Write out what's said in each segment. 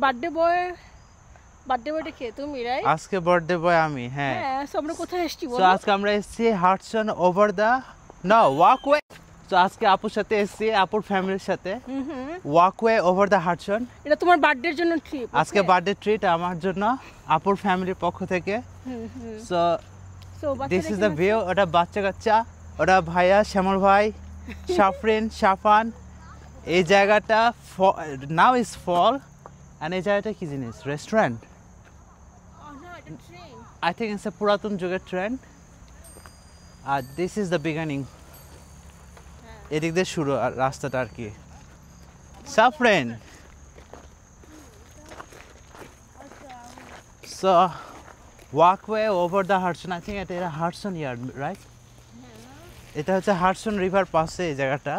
Birthday বয়টা কে তুমি right? আজকে birthday boy আমি। হ্যাঁ, সো আমরা কোথায় এসেছি তো বলো? আজকে আমরা এসেছি হাডসন ওভার দ্য ওয়াকওয়ে। তো আজকে আপুর সাথে এসেছি, আপুর ফ্যামিলির সাথে ওয়াকওয়ে ওভার দ্য হাডসন। এটা তোমার বার্থডের জন্য ট্রিপ? আজকে বার্থডে ট্রিট আমার জন্য আপুর ফ্যামিলির পক্ষ থেকে। So this is the view. ওটা বাচ্চা কাচ্চা, ওটা ভাইয়া শ্যামল ভাই, সাফরিন, সাফান। এই জায়গাটা নাও ইজ ফল। আর এই জায়গাটা কি জিনিস? Restaurant. I think it's a পুরাতন যুগের ট্রেন। আর দিস ইজ দ্য বিগিনিং। এদিক দিয়ে শুরু আর রাস্তাটা আর কি। সাফরেন। So walkway over the Hudson. I think এটা হাডসন ইয়ার্ড রাইট? এটা হচ্ছে হাডসন রিভার পাশে এই জায়গাটা।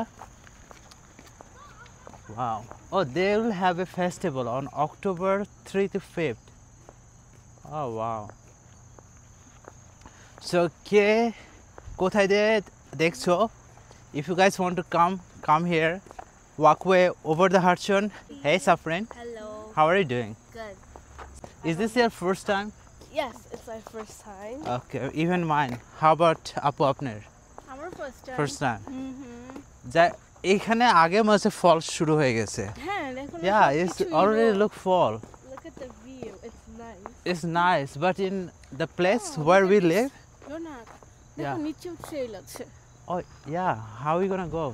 Wow. Oh, they will have a festival on October 3 to 5th. Oh, wow. So, কোথায় দিয়ে দেখছো? If you guys want to come here, walkway over the Hudson. Hey, Safrin. Hello. How are you doing? Good. Is this your first time? Yes, it's my first time. Okay, even mine. How about Apu Apner? Our first time. First time. এখানে আগে মাঝে ফল শুরু হয়ে গেছে। হ্যাঁ দেখো না। Yeah, it's already look fall. Look at the view. It's nice. It's nice, but in the place where we live, না দেখো নিচেও ট্রেল আছে। oh yeah, how are we gonna go?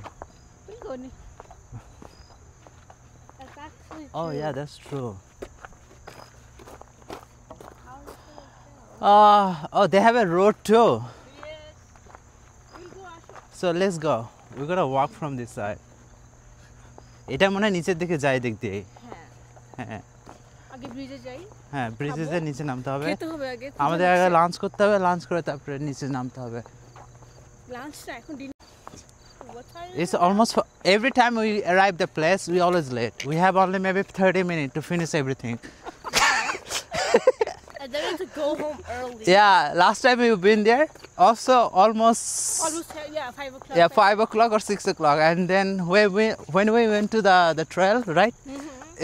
That's actually Oh true. yeah, that's true. Oh, they have a road too. Yes. We'll go আসো। So let's go. We're gonna walk from this side. এটা মনে হয় নিচের দিকে যায় দিক দিয়ে। হ্যাঁ। আগে ব্রিজে যাই। হ্যাঁ, ব্রিজের নিচে নামতে হবে। খেতে হবে আগে। আমাদের আগে লাঞ্চ করতে হবে, লাঞ্চ করে তারপরে নিচে নামতে হবে। লাঞ্চটা এখন dinner. It's almost every time we arrive the place, we always late. We have only maybe 30 minutes to finish everything. And then we have to go home early. Yeah, last time we've been there, also almost 5 o'clock. yeah 5 o'clock or 6 o'clock, and then when we went to the trail, right?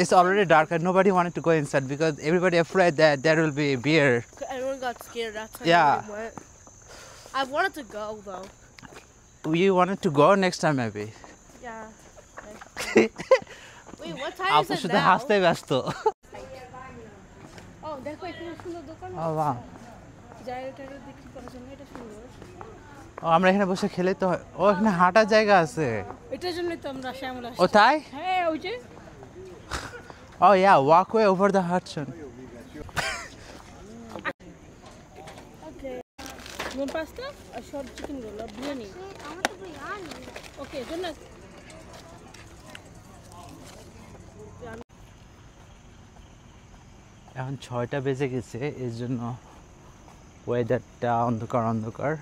It's already dark and nobody wanted to go inside because everybody afraid that there will be bear. Everyone got scared. That's why Yeah. we went. I wanted to go though. We wanted to go next time maybe. Yeah. Wait, what time আপু is it শুধু now? হাসতে ব্যস্ত। ও দেখো এখানে সুন্দর দোকান। Oh wow. জায়গাটা বিক্রি করার জন্য এটা সুন্দর। ও আমরা এখানে বসে খেলে তো হয়। ও এখানে হাঁটার জায়গা আছে। এটার জন্যই তো আমরা শ্যামল আসছি। ও তাই? হ্যাঁ ওই যে। Oh yeah, walkway over the Hudson. Okay. You want pasta? A short chicken roll or biryani? I want the biryani. Okay, goodness. এখন 6টা বেজে গেছে, এর জন্য ওয়েদারটা অন্ধকার অন্ধকার।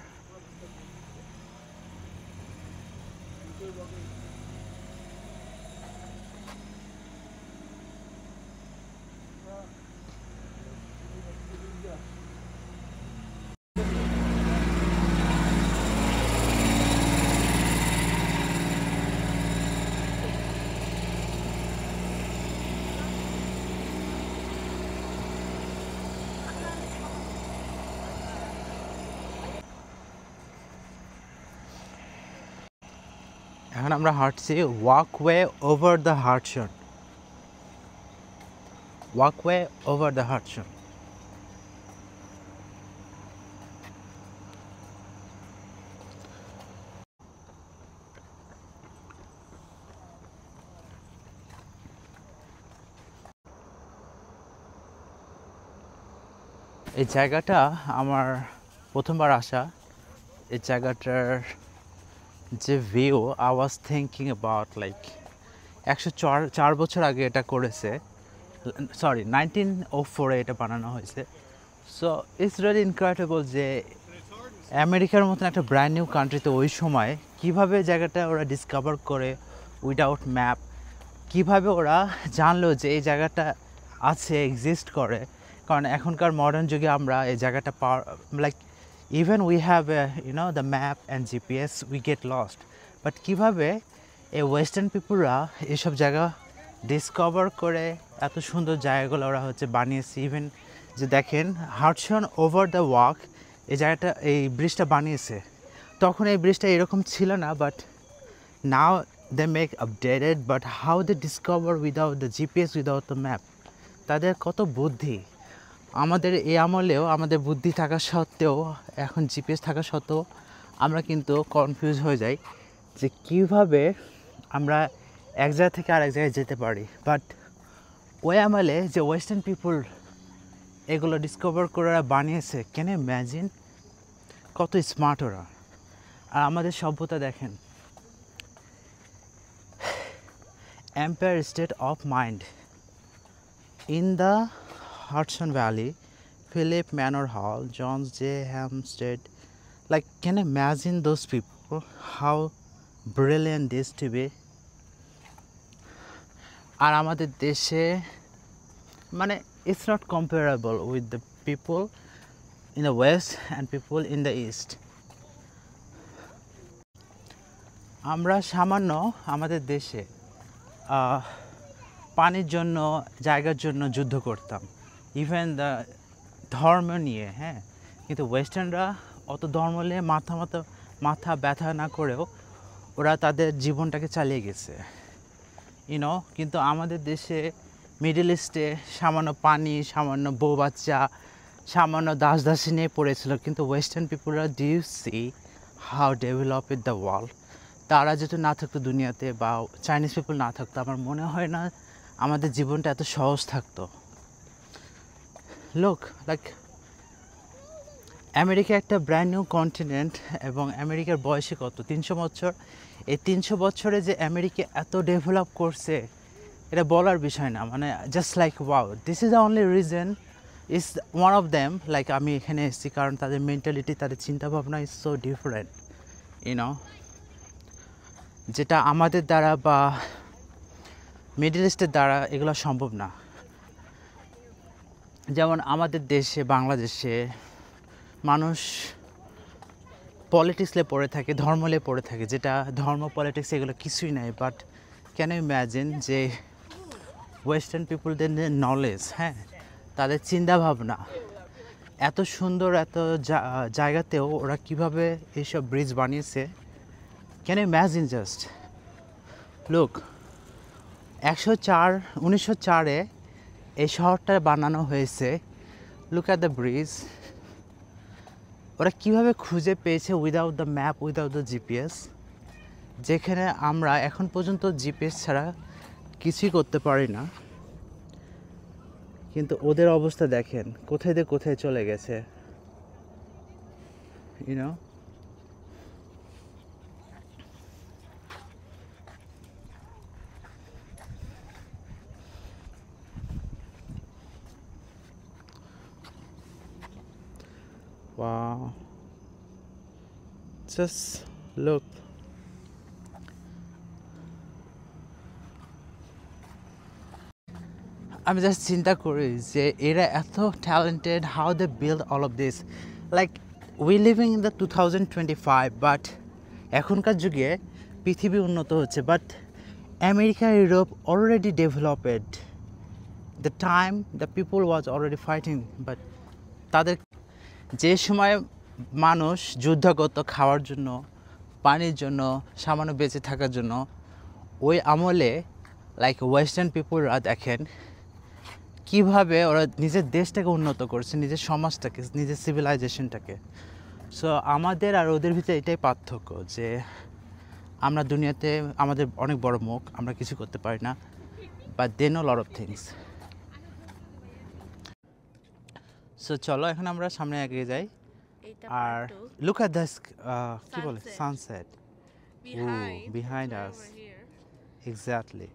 এখন আমরা হাঁটছি walkway over the Hudson. Walkway over the Hudson. এই জায়গাটা আমার প্রথমবার আসা। এই জায়গাটার যে view, I was thinking about like 104 বছর আগে এটা করেছে। সরি 1904-এ এটা বানানো হয়েছে। সো ইটস রিয়েলি ইনক্রেডিবল যে আমেরিকার মতন একটা ব্র্যান্ড নিউ কান্ট্রিতে ওই সময় কীভাবে জায়গাটা ওরা ডিসকভার করে উইদাউট ম্যাপ, কীভাবে ওরা জানলো যে এই জায়গাটা আছে, এক্সিস্ট করে। কারণ এখনকার মডার্ন যুগে আমরা এই জায়গাটা like even we have the map and GPS, we get lost, but কিভাবে এই ওয়েস্টার্ন পিপুলরা এইসব জায়গা ডিসকভার করে এত সুন্দর জায়গাগুলো ওরা হচ্ছে বানিয়েছে। ইভেন যে দেখেন হাডসন ওভার দ্য ওয়াক, এই জায়গাটা, এই ব্রিজটা বানিয়েছে, তখন এই ব্রিজটা এরকম ছিল না, but now they make updated. But how they discover without the GPS, without the map? তাদের কত বুদ্ধি! আমাদের এই আমলেও আমাদের বুদ্ধি থাকা সত্ত্বেও, এখন জিপিএস থাকা সত্ত্বেও আমরা কিন্তু কনফিউজ হয়ে যাই যে কীভাবে আমরা এক জায়গা থেকে আরেক জায়গায় যেতে পারি। বাট ওই আমলে যে ওয়েস্টার্ন পিপল এগুলো ডিসকভার করে ওরা বানিয়েছে, ক্যান ইউ ইম্যাজিন কত স্মার্ট ওরা! আর আমাদের সভ্যতা দেখেন, empire state of mind in the Hudson valley, Philip Manor Hall, John J. Hampstead. Like, can you imagine those people? How brilliant this to be. আর আমাদের দেশে মানে it's not comparable with the people in the west and people in the east. আমরা সামান্য আমাদের দেশে পানির জন্য, জায়গার জন্য যুদ্ধ করতাম, ইভেন দ্য ধর্ম নিয়ে, হ্যাঁ। কিন্তু ওয়েস্টার্নরা অত ধর্ম নিয়ে মাথা ব্যথা না করেও ওরা তাদের জীবনটাকে চালিয়ে গেছে, ইউনো। কিন্তু আমাদের দেশে মিডল ইস্টে সামান্য পানি, সামান্য বউ বাচ্চা, সামান্য দাসী নিয়ে পড়েছিল। কিন্তু ওয়েস্টার্ন পিপুলরা, do you see how develop it the world? তারা যেহেতু না থাকতো দুনিয়াতে, বা চাইনিজ পিপুল না থাকতো, আমার মনে হয় না আমাদের জীবনটা এত সহজ থাকতো। লোক লাইক আমেরিকা একটা ব্র্যান্ড নিউ কন্টিনেন্ট, এবং আমেরিকার বয়সে কত 300 বছর। এই 300 বছরে যে আমেরিকা এত ডেভেলপ করছে, এটা বলার বিষয় না। মানে just like wow, this is the only reason, is one of them. Like আমি এখানে এসেছি কারণ তাদের মেন্টালিটি, তাদের চিন্তাভাবনা ইজ সো ডিফারেন্ট, ইউনো, যেটা আমাদের দ্বারা বা মিডল ইস্টের দ্বারা এগুলো সম্ভব না। যেমন আমাদের দেশে, বাংলাদেশে মানুষ পলিটিক্স নিয়ে পড়ে থাকে, ধর্ম নিয়ে পড়ে থাকে, যেটা ধর্ম, পলিটিক্স এগুলো কিছুই নাই। বাট ক্যান ইউ ইম্যাজিন যে ওয়েস্টার্ন পিপুলদের নলেজ, হ্যাঁ, তাদের চিন্তাভাবনা এত সুন্দর, এত জায়গাতেও ওরা কীভাবে এইসব ব্রিজ বানিয়েছে। Can you imagine just look, 1904-এ এই শহরটা বানানো হয়েছে। Look at the bridge. ওরা কীভাবে খুঁজে পেয়েছে without the map, without the GPS, যেখানে আমরা এখন পর্যন্ত জিপিএস ছাড়া কিছুই করতে পারি না। কিন্তু ওদের অবস্থা দেখেন, কোথায় দিয়ে কোথায় চলে গেছে, ইউনো। Wow, just look. আমি জাস্ট চিন্তা করি যে এরা এত talented, how they build all of this. Like we living in the 2025, but এখনকার যুগে পৃথিবী উন্নত হচ্ছে, but America, Europe already developed. The time the people was already fighting, but তাদের যে সময় মানুষ যুদ্ধ করত খাওয়ার জন্য, পানির জন্য, সামান্য বেঁচে থাকার জন্য, ওই আমলে লাইক ওয়েস্টার্ন পিপুলরা দেখেন কীভাবে ওরা নিজের দেশটাকে উন্নত করছে, নিজের সমাজটাকে, নিজের সিভিলাইজেশনটাকে। সো আমাদের আর ওদের ভিতরে এটাই পার্থক্য, যে আমরা দুনিয়াতে আমাদের অনেক বড় মুখ, আমরা কিছু করতে পারি না, but they know lot of things. So চলো এখন আমরা সামনে এগিয়ে যাই। আর লুক অ্যাট দ্য কি বলে, সানসেট বিহাইন্ড আস, এক্স্যাক্টলি।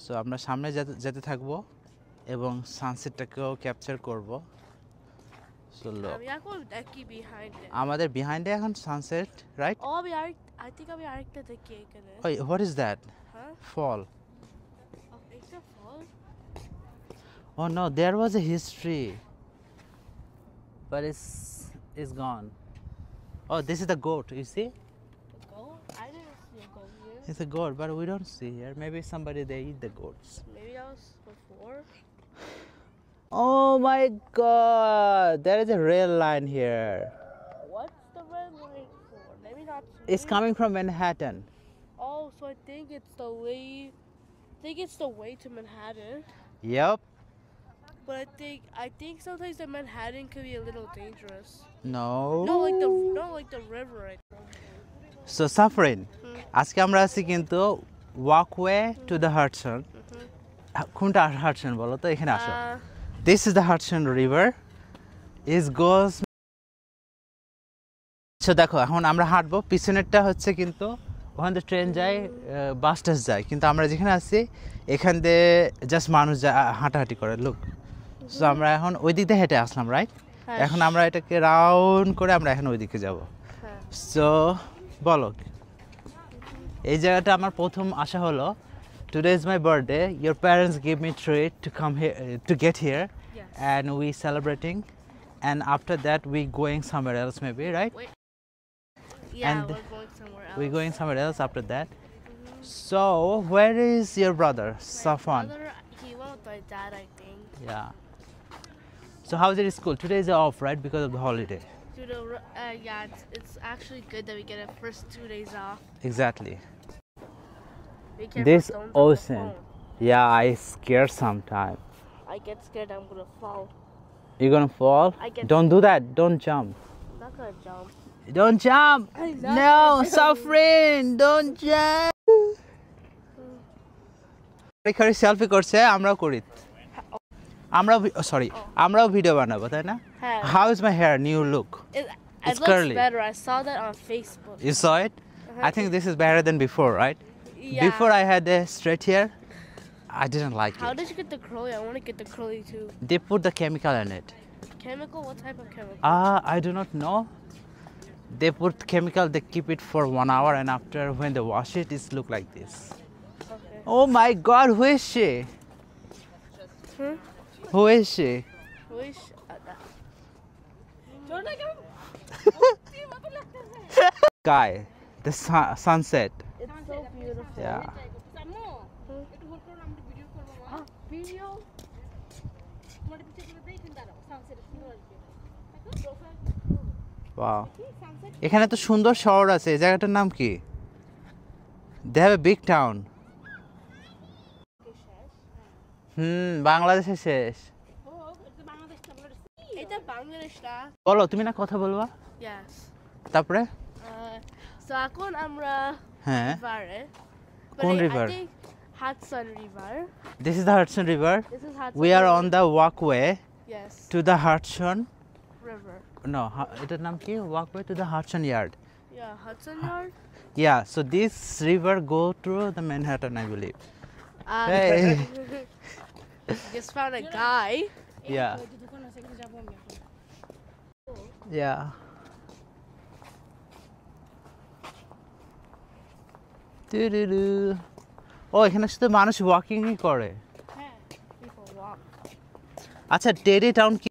সো আমরা সামনে যেতে থাকবো এবং সানসেটটাকেও ক্যাপচার করব। সো লুক, আমাদের বিহাইন্ডে এখন সানসেট, রাইট? I think আমি আরেকটা দেখি এখানে। ওই হোয়াট ইজ দ্যাট? ফল? এটা ফল? Oh no, there was a history, but it's gone. Oh, this is the goat, you see? A goat? I didn't see a goat here. It's a goat, but we don't see here. Maybe somebody, they eat the goats. Maybe for? Oh my god, there is a rail line here. What's the red line for? Maybe not. It's coming from Manhattan. Oh, so I think it's the way. I think it's the way to Manhattan. Yep. But I think sometimes the Manhattan could be a little dangerous. No. No, like the river. I think. So Safrin, আজকে আমরা আছি কিন্তু walkway to the Hudson. কোনটা Hudson বলো তো এখানে আসো. This is the Hudson River. It goes. So দেখো এখন আমরা হাঁটবো পিছনেরটা হচ্ছে কিন্তু ওখান থেকে ট্রেন যায় বাস টাস যায় কিন্তু আমরা যেখানে আছি এখান দিয়ে জাস্ট মানুষ হাঁটাহাঁটি করে লুক সো আমরা এখন ওই দিক দিয়ে হেঁটে আসলাম রাইট এখন আমরা এটাকে রাউন্ড করে আমরা এখন ওই দিকে যাব সো বলো এই জায়গাটা আমার প্রথম আশা হলো today is my birthday your parents gave me treat to come here to get here and we celebrating and after that we going somewhere else maybe right Yeah, And we're going somewhere else. we're going somewhere else after that. So, where is your brother, Safwan? My brother, he went with my dad, I think. Yeah. So, how's it in school? Today is off, right? Because of the holiday. Yeah, it's actually good that we get our first 2 days off. Exactly. Be careful, This don't drop the ocean. phone. Yeah, I scared sometime. I get scared I'm gonna fall. You're gonna fall? I get Don't do that. Don't jump. I'm not gonna jump. Don't jump. I'm not No, gonna jump. Safrin, don't jump. এখানে selfie করছে আমরাও করি আমরাও sorry আমরাও video বানাবো তাই না হ্যাঁ। How is my hair new look It It's looks curly. better. I saw that on Facebook. You saw it I think this is better than before right Yeah. Before I had a straight hair I didn't like How it did you get the curly? I want to get the curly too. They put the chemical in it Chemical? What type of chemical? I do not know They put chemical they keep it for 1 hour and after when they wash it it's look like this Okay. Oh my god who is she Who is she Wish. Sky the sunset It's so beautiful. Yeah Video? Wow এখানে তো সুন্দর শহর আছে এই জায়গাটার নাম কি They have a big town বাংলাদেশে শেষ It's Bangladesh na? বলো তুমি না কথা বলবা Yes. তারপরে So এখন আমরা হ্যাঁ river. কোন river? I think Hudson River. This is the Hudson River This is Hudson We are River. on the walkway Yes. to the Hudson River. No এটার নাম কি walkway to the Hudson Yard Yeah, Hudson Yard. Yeah so this river go to the Manhattan I believe Um, Hey Just found a guy. Yeah Yeah Doo-doo-doo. ও এখানে শুধু মানুষ ওয়াকিংই করে People walk. আচ্ছা টেরি town কি